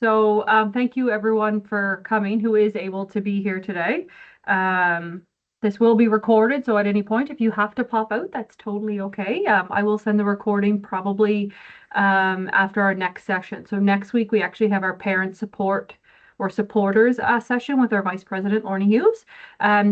So thank you everyone for coming who is able to be here today. Um, this will be recorded, so at any point, if you have to pop out, that's totally okay. I will send the recording probably after our next session. So next week, we actually have our parent support or supporters session with our Vice President, Lorna Hughes.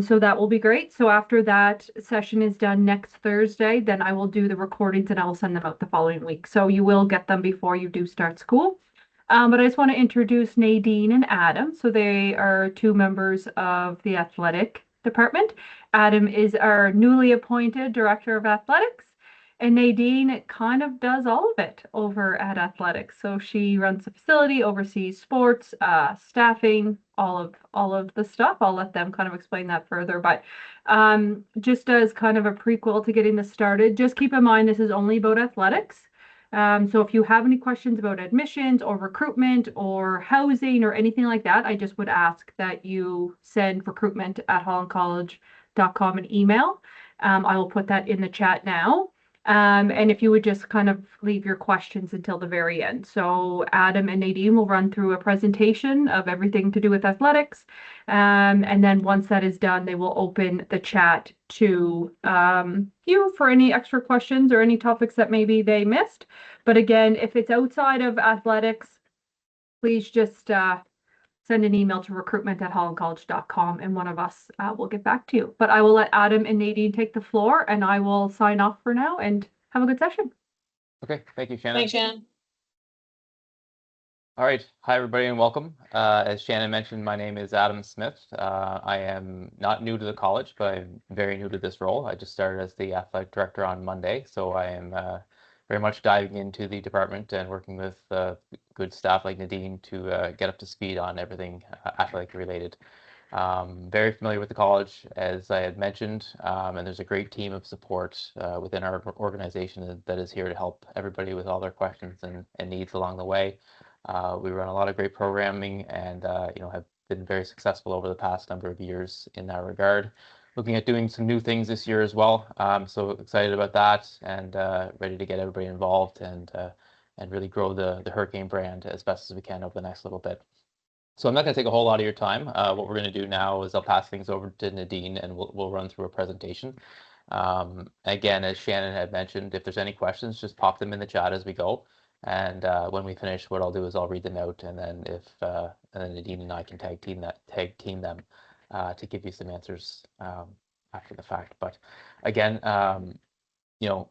So that will be great. So after that session is done next Thursday, then I will do the recordings and I will send them out the following week. So you will get them before you do start school. But I just want to introduce Nadine and Adam. So they are two members of the athletic department. Adam is our newly appointed director of athletics, and Nadine kind of does all of it over at athletics. So she runs the facility, oversees sports, staffing, all of the stuff. I'll let them kind of explain that further. But just as kind of a prequel to getting this started, just keep in mind this is only about athletics. So if you have any questions about admissions or recruitment or housing or anything like that, I just would ask that you send recruitment@hollandcollege.com an email. I will put that in the chat now. And if you would just kind of leave your questions until the very end. So Adam and Nadine will run through a presentation of everything to do with athletics. And then once that is done, they will open the chat to you for any extra questions or any topics that maybe they missed. But again, if it's outside of athletics, please just send an email to recruitment@hollandcollege.com and one of us will get back to you. But I will let Adam and Nadine take the floor and I will sign off for now and have a good session. Okay, thank you, Shannon. Thanks, Shannon. All right, hi everybody and welcome. As Shannon mentioned, my name is Adam Smith. I am not new to the college, but I'm very new to this role. I just started as the athletic director on Monday, so I am very much diving into the department and working with good staff like Nadine to get up to speed on everything athletic related. Very familiar with the college, as I had mentioned, and there's a great team of support within our organization that is here to help everybody with all their questions and needs along the way. We run a lot of great programming and have been very successful over the past number of years in that regard. Looking at doing some new things this year as well. So excited about that and ready to get everybody involved and really grow the Hurricane brand as best as we can over the next little bit. So I'm not going to take a whole lot of your time. What we're going to do now is I'll pass things over to Nadine and we'll run through a presentation. Again, as Shannon had mentioned, if there's any questions, just pop them in the chat as we go. And when we finish, what I'll do is I'll read them out, and then and then Nadine and I can tag team them to give you some answers after the fact. But again,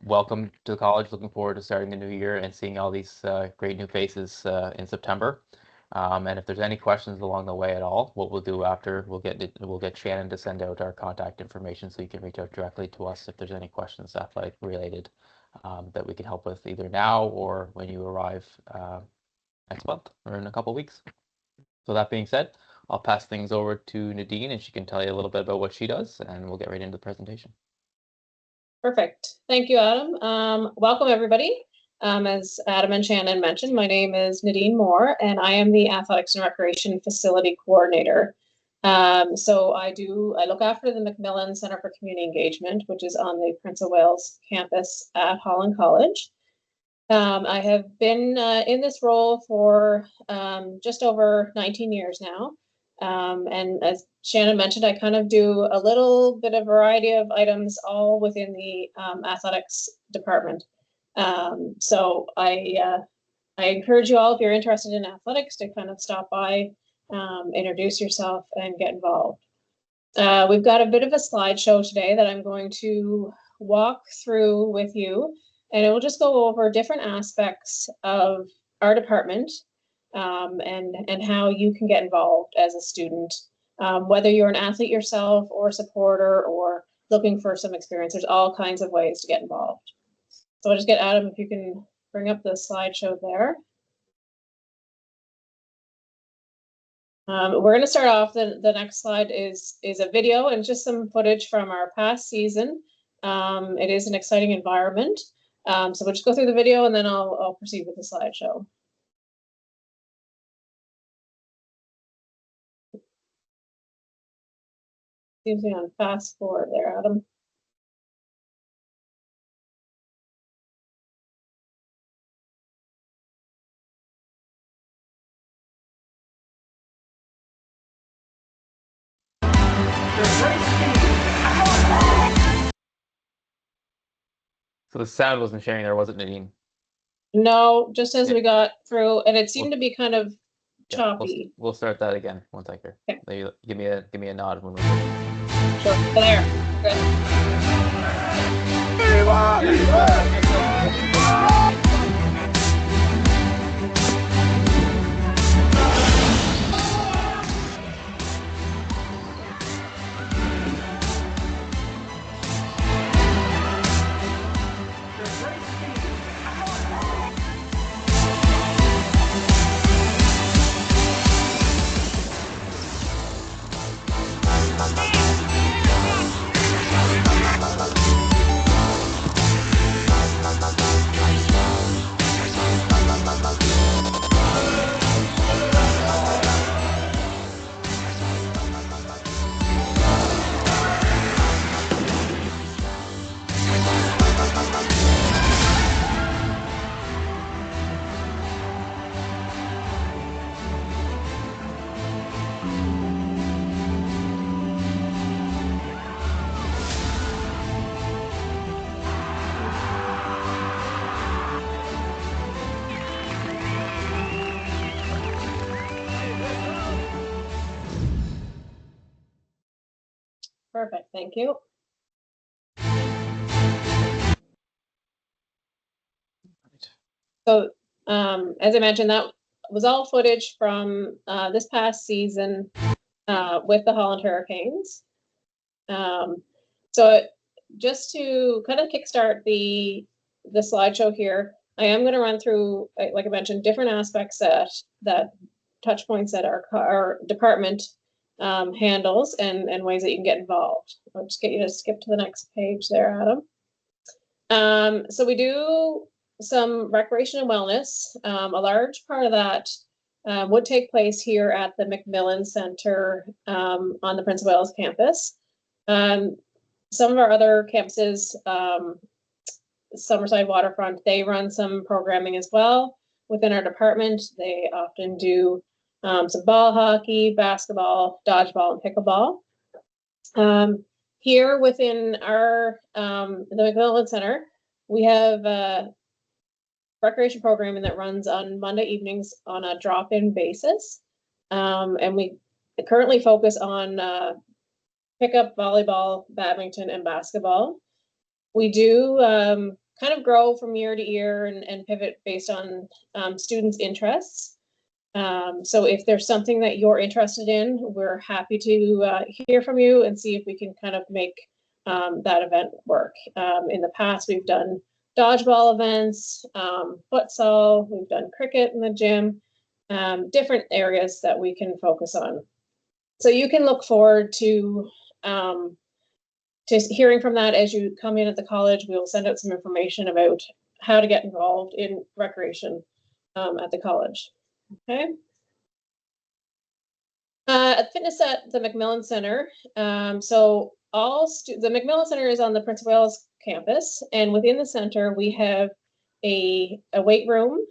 welcome to the college. Looking forward to starting the new year and seeing all these great new faces in September. And if there's any questions along the way at all, what we'll do after, we'll get Shannon to send out our contact information so you can reach out directly to us if there's any questions athletic related that we can help with either now or when you arrive next month or in a couple of weeks. So that being said, I'll pass things over to Nadine and she can tell you a little bit about what she does and we'll get right into the presentation. Perfect. Thank you, Adam. Welcome, everybody. As Adam and Shannon mentioned, my name is Nadine Moore, and I am the Athletics and Recreation Facility Coordinator. So I look after the Macmillan Center for Community Engagement, which is on the Prince of Wales campus at Holland College. I have been in this role for just over 19 years now. And as Shannon mentioned, I kind of do a little bit of variety of items all within the athletics department. So I encourage you all, if you're interested in athletics, to kind of stop by, introduce yourself and get involved. We've got a bit of a slideshow today that I'm going to walk through with you, and it will just go over different aspects of our department and how you can get involved as a student, whether you're an athlete yourself or a supporter or looking for some experience. There's all kinds of ways to get involved. So I'll just get Adam, if you can bring up the slideshow there. We're going to start off, the next slide is a video and just some footage from our past season. It is an exciting environment. So we'll just go through the video and then I'll proceed with the slideshow. Seems to be on fast forward there, Adam. So the sound wasn't sharing there, was it, Nadine? No, just as Yeah. we got through, and it seemed to be kind of Yeah, choppy. we'll start that again. One second. Okay. Maybe give me a nod when we're good. Sure. There. Good. Perfect. Thank you. So, as I mentioned, that was all footage from this past season with the Holland Hurricanes. So just to kind of kickstart the slideshow here, I am going to run through, like I mentioned, different aspects that touch points that our department handles and ways that you can get involved. I'll just get you to skip to the next page there, Adam. So we do some recreation and wellness. A large part of that would take place here at the Macmillan Center on the Prince of Wales campus. Some of our other campuses, Summerside Waterfront, they run some programming as well within our department. They often do some ball hockey, basketball, dodgeball, and pickleball. Here within our the Macmillan Center, we have recreation programming that runs on Monday evenings on a drop-in basis. And we currently focus on pickup, volleyball, badminton, and basketball. We do kind of grow from year to year and pivot based on students' interests. So if there's something that you're interested in, we're happy to hear from you and see if we can kind of make that event work. In the past, we've done dodgeball events, futsal, we've done cricket in the gym, different areas that we can focus on. So you can look forward to hearing from that as you come in at the college. We'll send out some information about how to get involved in recreation at the college. Okay. Fitness at the Macmillan Center. So the Macmillan Center is on the Prince of Wales campus, and within the center we have a weight room,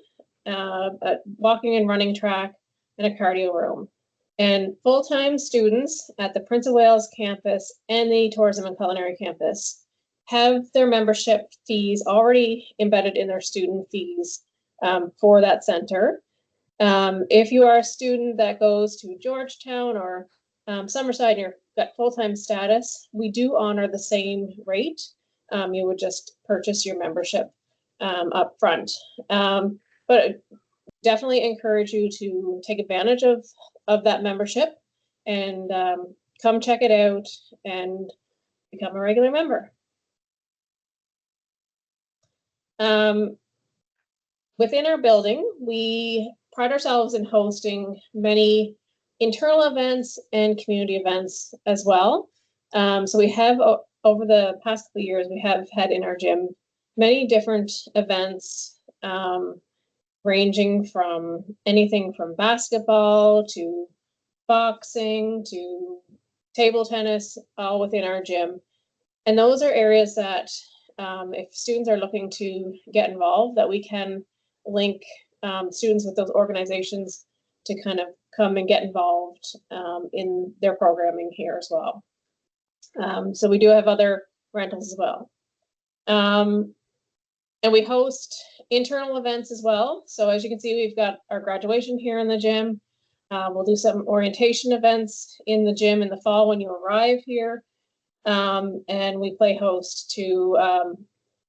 a walking and running track, and a cardio room. And full-time students at the Prince of Wales campus and the Tourism and Culinary campus have their membership fees already embedded in their student fees for that center. If you are a student that goes to Georgetown or Summerside and you've got full-time status, we do honor the same rate. You would just purchase your membership up front. But definitely encourage you to take advantage of that membership and come check it out and become a regular member. Within our building, we pride ourselves in hosting many internal events and community events as well. So we have, over the past couple of years, we have had in our gym many different events, ranging from anything from basketball to boxing to table tennis, all within our gym. And those are areas that if students are looking to get involved, that we can link students with those organizations to kind of come and get involved in their programming here as well. So we do have other rentals as well. And we host internal events as well. So as you can see, we've got our graduation here in the gym. We'll do some orientation events in the gym in the fall when you arrive here. And we play host to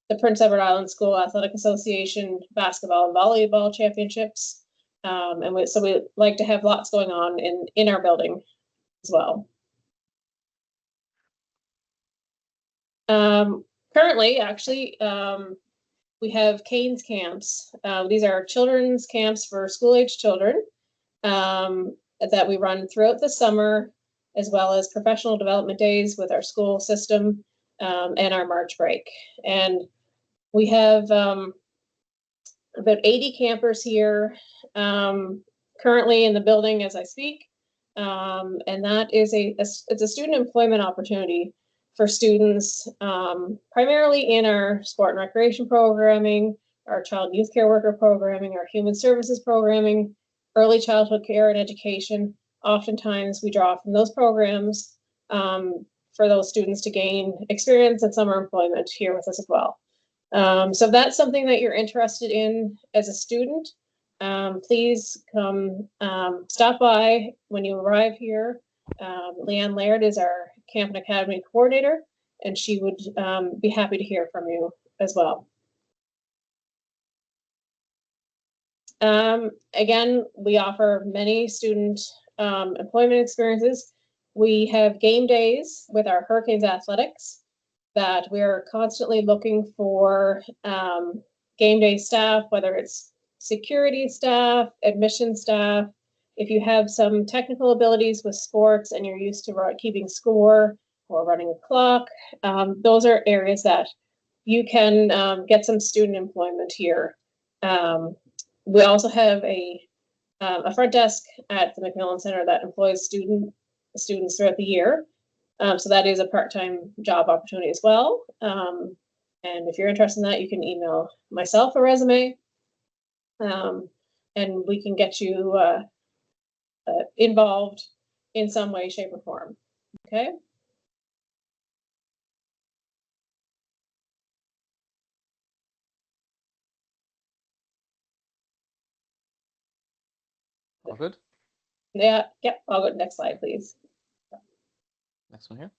the Prince Edward Island School Athletic Association basketball and volleyball championships. So we like to have lots going on in our building as well. Currently, actually, we have Canes camps. These are children's camps for school-age children that we run throughout the summer, as well as professional development days with our school system and our March break. And we have about 80 campers here currently in the building as I speak. And that is it's a student employment opportunity for students, primarily in our sport and recreation programming, our child and youth care worker programming, our human services programming, early childhood care and education. Oftentimes we draw from those programs for those students to gain experience and summer employment here with us as well. So if that's something that you're interested in as a student, please come stop by when you arrive here. Leanne Laird is our Camp and Academy coordinator, and she would be happy to hear from you as well. Again, we offer many student employment experiences. We have game days with our Hurricanes Athletics that we're constantly looking for game day staff, whether it's security staff, admission staff. If you have some technical abilities with sports and you're used to keeping score or running a clock, those are areas that you can get some student employment here. We also have a front desk at the Macmillan Center that employs students throughout the year. So that is a part-time job opportunity as well. And if you're interested in that, you can email myself a resume, and we can get you involved in some way, shape, or form. Okay. All good? Yeah, yep, I'll go to the next slide, please. Next one here.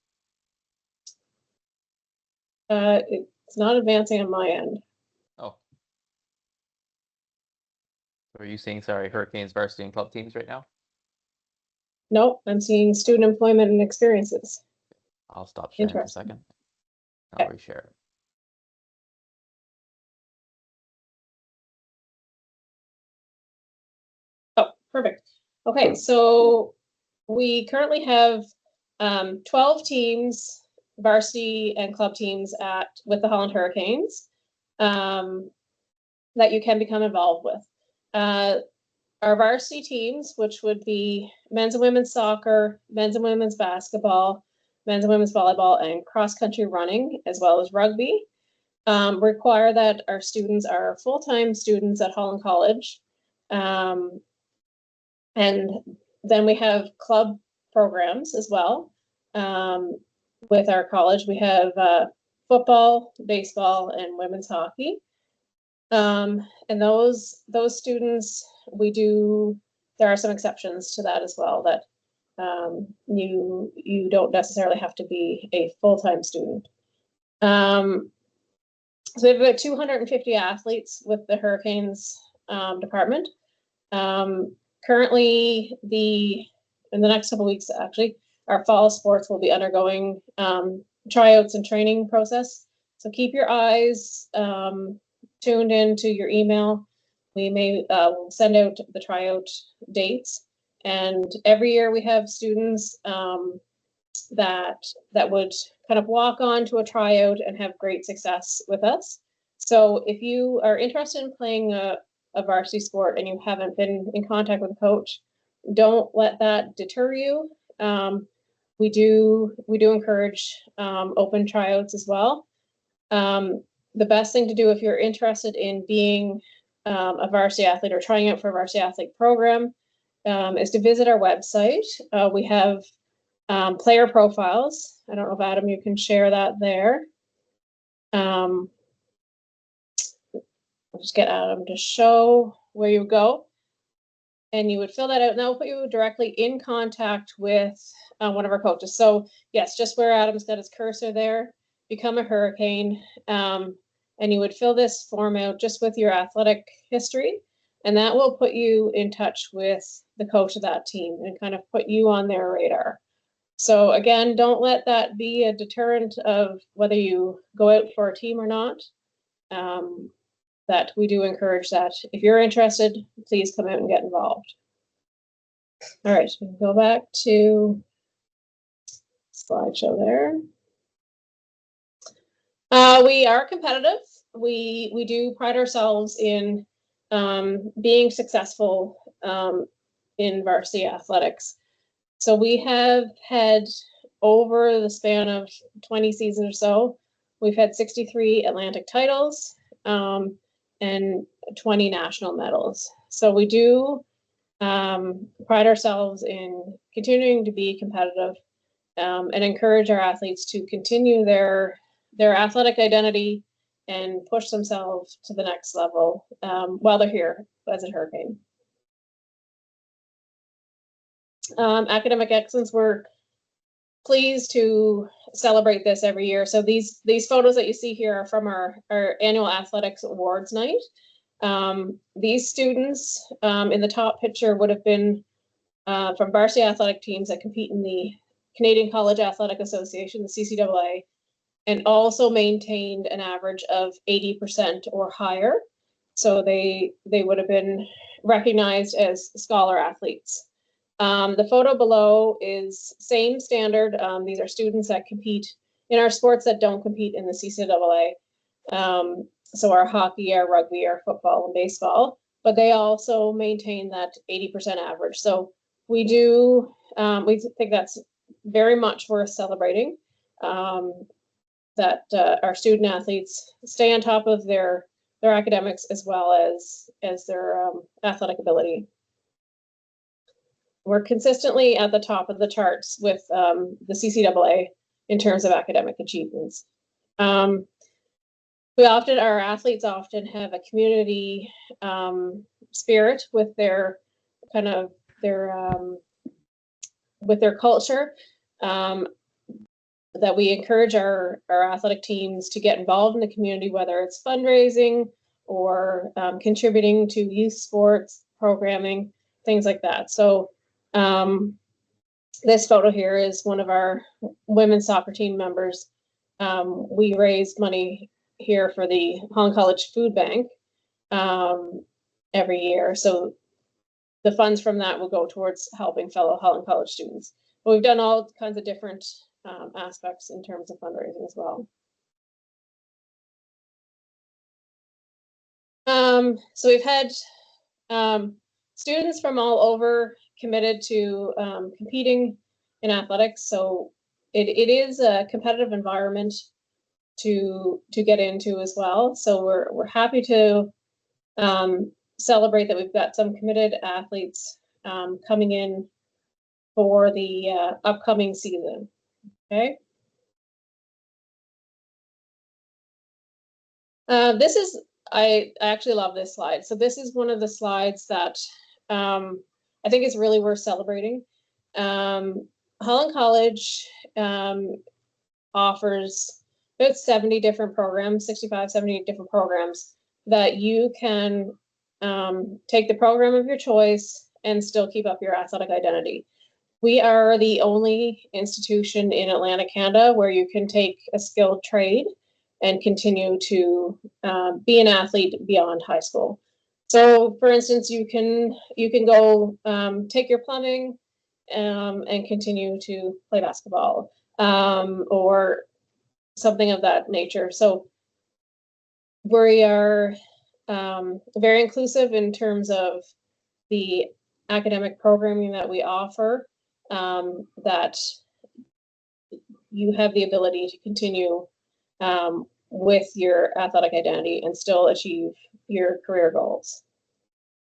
It's not advancing on my end. Oh. So are you seeing, sorry, Hurricanes varsity and club teams right now? Nope, I'm seeing student employment and experiences. I'll stop sharing for a second. I'll reshare it. Oh, perfect. Okay, so we currently have 12 teams, varsity and club teams with the Holland Hurricanes that you can become involved with. Our varsity teams, which would be men's and women's soccer, men's and women's basketball, men's and women's volleyball, and cross-country running, as well as rugby, require that our students are full-time students at Holland College. And then we have club programs as well. With our college, we have football, baseball, and women's hockey. And those students, there are some exceptions to that as well, that you don't necessarily have to be a full-time student. So we have about 250 athletes with the Hurricanes department. Currently, in the next couple of weeks, actually, our fall sports will be undergoing tryouts and training process. So keep your eyes tuned into your email. We may send out the tryout dates, and every year we have students that would kind of walk on to a tryout and have great success with us. So if you are interested in playing a varsity sport and you haven't been in contact with a coach, don't let that deter you. We do encourage open tryouts as well. The best thing to do if you're interested in being a varsity athlete or trying out for a varsity athlete program is to visit our website. We have Player profiles. I don't know if Adam, you can share that there. I'll just get Adam to show where you go. And you would fill that out, and that will put you directly in contact with one of our coaches. So yes, just where Adam's got his cursor there, become a Hurricane, and you would fill this form out just with your athletic history, and that will put you in touch with the coach of that team and kind of put you on their radar. So again, don't let that be a deterrent of whether you go out for a team or not. That we do encourage that. If you're interested, please come out and get involved. All right, we can go back to slideshow there. We are competitive. We do pride ourselves in being successful in varsity athletics. So we have had, over the span of 20 seasons or so, we've had 63 Atlantic titles. And 20 national medals. So we do pride ourselves in continuing to be competitive and encourage our athletes to continue their athletic identity and push themselves to the next level while they're here as a Hurricane. Academic excellence, we're pleased to celebrate this every year. So these photos that you see here are from our annual athletics awards night. These students in the top picture would have been from varsity athletic teams that compete in the Canadian College Athletic Association, the CCAA, and also maintained an average of 80% or higher. So they would have been recognized as scholar athletes. The photo below is same standard. These are students that compete in our sports that don't compete in the CCAA. So our hockey, our rugby, our football, and baseball, but they also maintain that 80% average. So we do, we think that's very much worth celebrating, that our student athletes stay on top of their academics as well as their athletic ability. We're consistently at the top of the charts with the CCAA in terms of academic achievements. Our athletes often have a community spirit with their with their culture, that we encourage our athletic teams to get involved in the community, whether it's fundraising or contributing to youth sports programming, things like that. So this photo here is one of our women's soccer team members. We raised money here for the Holland College Food Bank every year. So the funds from that will go towards helping fellow Holland College students. But we've done all kinds of different aspects in terms of fundraising as well. So we've had students from all over committed to competing in athletics. So it is a competitive environment to get into as well. So we're happy to celebrate that we've got some committed athletes coming in for the upcoming season. Okay. I actually love this slide. So this is one of the slides that I think is really worth celebrating. Holland College offers about 70 different programs, 65, 70 different programs that you can take the program of your choice and still keep up your athletic identity. We are the only institution in Atlantic Canada where you can take a skilled trade and continue to be an athlete beyond high school. So, for instance, you can go take your plumbing and continue to play basketball or something of that nature. So, we are very inclusive in terms of the academic programming that we offer, that you have the ability to continue with your athletic identity and still achieve your career goals.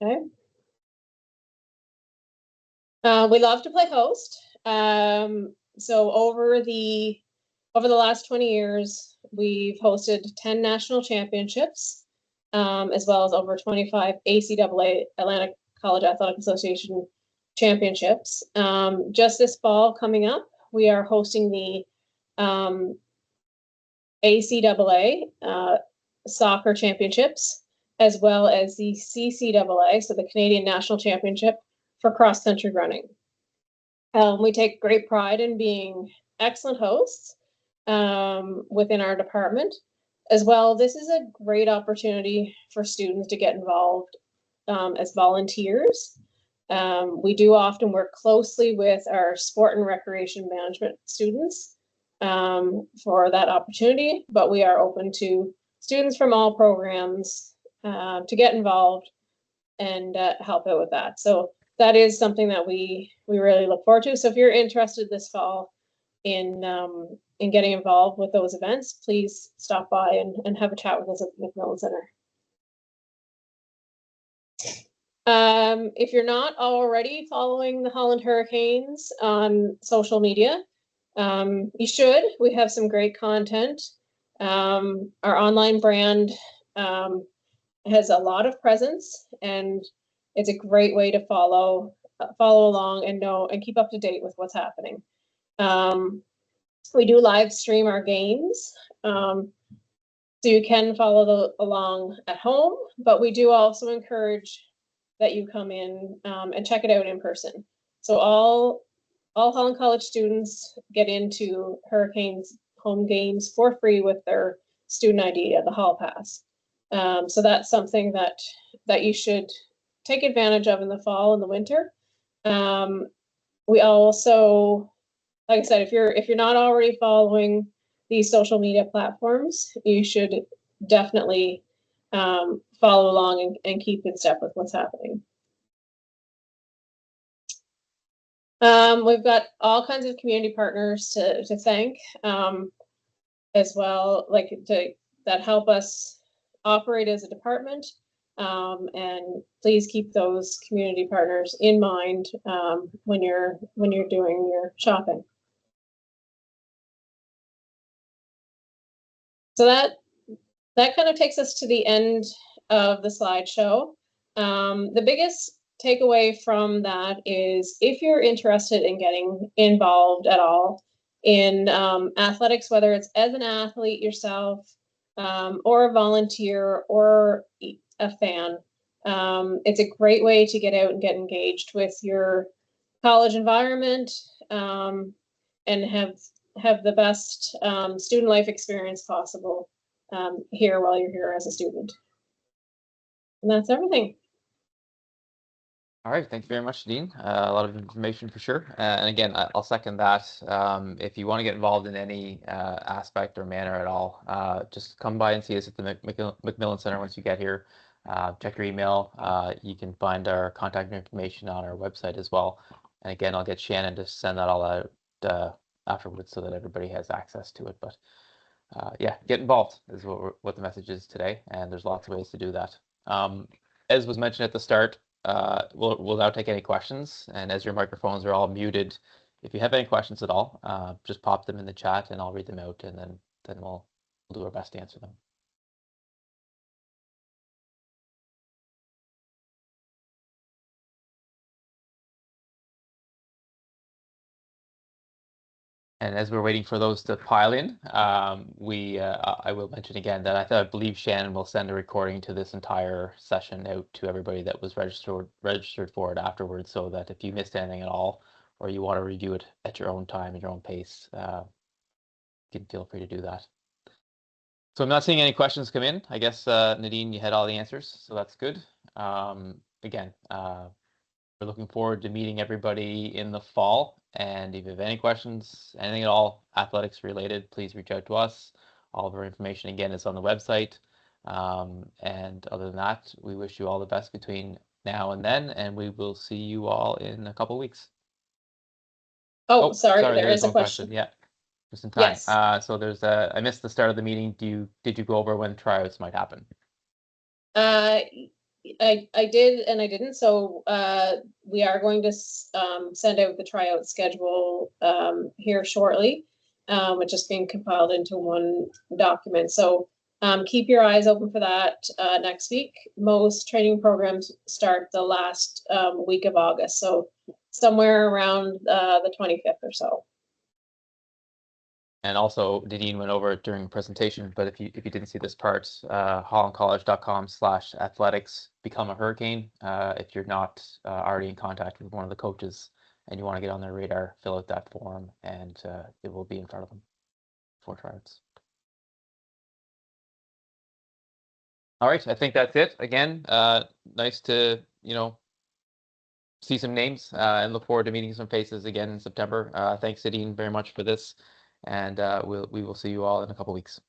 Okay. We love to play host. So over the last 20 years, we've hosted 10 national championships, as well as over 25 ACAA, Atlantic College Athletic Association championships. Just this fall coming up, we are hosting the ACAA soccer championships, as well as the CCAA, so the Canadian National Championship for cross-country running. We take great pride in being excellent hosts within our department. As well, this is a great opportunity for students to get involved as volunteers. We do often work closely with our sport and recreation management students for that opportunity, but we are open to students from all programs to get involved and help out with that. So that is something that we really look forward to. So if you're interested this fall in getting involved with those events, please stop by and have a chat with us at the McMillan Center. If you're not already following the Holland Hurricanes on social media, you should. We have some great content. Our online brand has a lot of presence, and it's a great way to follow along and know and keep up to date with what's happening. We do live stream our games, so you can follow along at home, but we do also encourage that you come in and check it out in person. So all Holland College students get into Hurricanes home games for free with their student ID at the Hall Pass. So that's something that you should take advantage of in the fall and the winter. We also, like I said, if you're not already following these social media platforms, you should definitely follow along and keep in step with what's happening. We've got all kinds of community partners to thank as well, that help us operate as a department. And please keep those community partners in mind when you're doing your shopping. So that kind of takes us to the end of the slideshow. The biggest takeaway from that is, if you're interested in getting involved at all in athletics, whether it's as an athlete yourself or a volunteer or a fan, it's a great way to get out and get engaged with your college environment and have the best student life experience possible here while you're here as a student. And that's everything. All right, thank you very much, Dean. A lot of information for sure. And again, I'll second that. If you want to get involved in any aspect or manner at all, just come by and see us at the McMillan Center once you get here. Check your email. You can find our contact information on our website as well. And again, I'll get Shannon to send that all out afterwards so that everybody has access to it. But yeah, get involved is what the message is today. And there's lots of ways to do that. As was mentioned at the start, we'll now take any questions, and as your microphones are all muted, if you have any questions at all, just pop them in the chat and I'll read them out, and then we'll do our best to answer them. And as we're waiting for those to pile in, I will mention again that I believe Shannon will send a recording to this entire session out to everybody that was registered for it afterwards, so that if you missed anything at all, or you want to review it at your own time and your own pace, you can feel free to do that. So I'm not seeing any questions come in. I guess, Nadine, you had all the answers, so that's good. Again, we're looking forward to meeting everybody in the fall. And if you have any questions, anything at all athletics related, please reach out to us. All of our information, again, is on the website. And other than that, we wish you all the best between now and then, and we will see you all in a couple of weeks. Oh, sorry, there is a question. Yeah, just in time. Yes. So there's I missed the start of the meeting. Did you go over when tryouts might happen? I did and I didn't. So we are going to send out the tryout schedule here shortly, which is being compiled into one document. So keep your eyes open for that next week. Most training programs start the last week of August, so somewhere around the 25th or so. And also, Nadine went over it during the presentation, but if you didn't see this part, hollandcollege.com/athletics, become a Hurricane. If you're not already in contact with one of the coaches and you want to get on their radar, fill out that form, and it will be in front of them for tryouts. All right, I think that's it. Again, nice to see some names and look forward to meeting some faces again in September. Thanks, Nadine, very much for this. And we will see you all in a couple weeks.